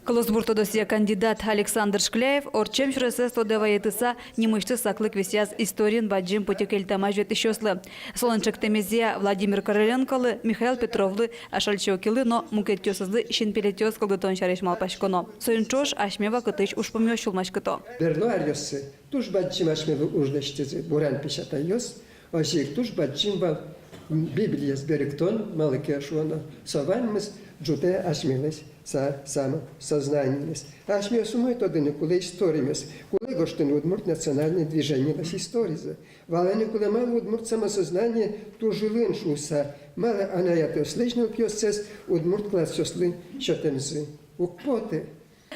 Кылысбуртодосия кандидат Александр Шкляев орчем шресе содеваетыса немышты саклык висяз историен баджим путекельтама жветищослы. Солончык темезия Владимир Короленколы, Михаил Петровлы, Ашальчокилы, но мукеттёсызлы шинпелетёс кылдытон шарешмал пашконо. Союнчош ашмева кытыш ушпомёшул машкыто. Берло арьосы, туж баджим ашмевы уждаштезы, буран пишатайос, ожик туж баджим ва Библия сберегтон, малыке шуано, сованмыс, джуте ашмелес, само сознаниемес. Ашмео сумой тодыны куле историмес, куле гоштын удмурт национальное движение лас историза. Валане куле мало удмурт самосознание тужилын шуса, мало анаято слежнил пьёсцес, удмурт класс сёслы шатемзы. Укпоте.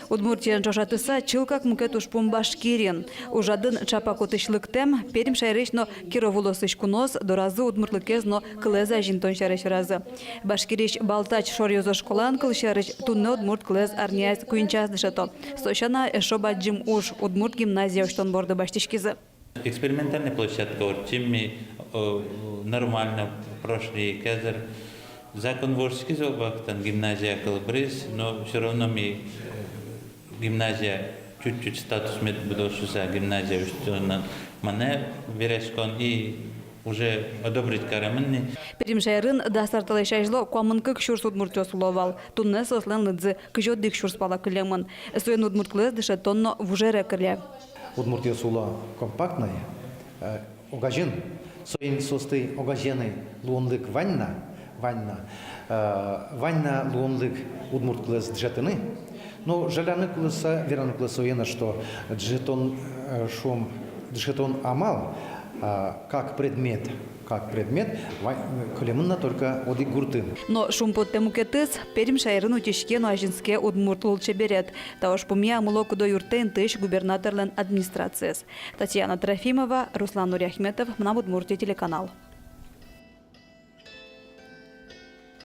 Удмуртиян жашатыса чылкак мукет ушпум башкирин. Ужадын чапакотышлыктем перим шайречно кировулосыш кунос доразы удмуртлыкезно кылеза жинтон шареш разы. Башкириш балтач шорьозо школан кылшарыш тунне удмурт кылез арняйс куинчас дышато. Сочана эшоба джим уж удмурт гимназия уштон борды баштишкизы. Экспериментальная площадка Орчими нормально прошли кезер. Закон ворский зобахтан гимназия Калбрис, но все равно ми гимназия чуть-чуть статус мед будошуса гимназия что на мане верешкон и уже одобрить караманни. Перим шайрын дастарталай шайжло куамынкык шурс удмуртёс уловал. Тунне сослен лыдзы кыжёддик шурс пала кылемын. Суен удмурт кылез дыша тонно вужере кырле. Удмуртия сула компактная, огажен, соин состы огажены луонлык ванна луонлык удмурт кылез джетыны, но жаляны кылыса, вераны кылыса оена, что джетон шум, джетон амал, как предмет, колемынна только оди гуртын. Но шумпот темукетыс перим шайрын утишке нуажинске удмурт лулче берет. Таош пумия мулокудо юртен тыш губернаторлен администрацияс. Татьяна Трофимова, Руслан Нуряхметов, Мнам Удмуртия телеканал.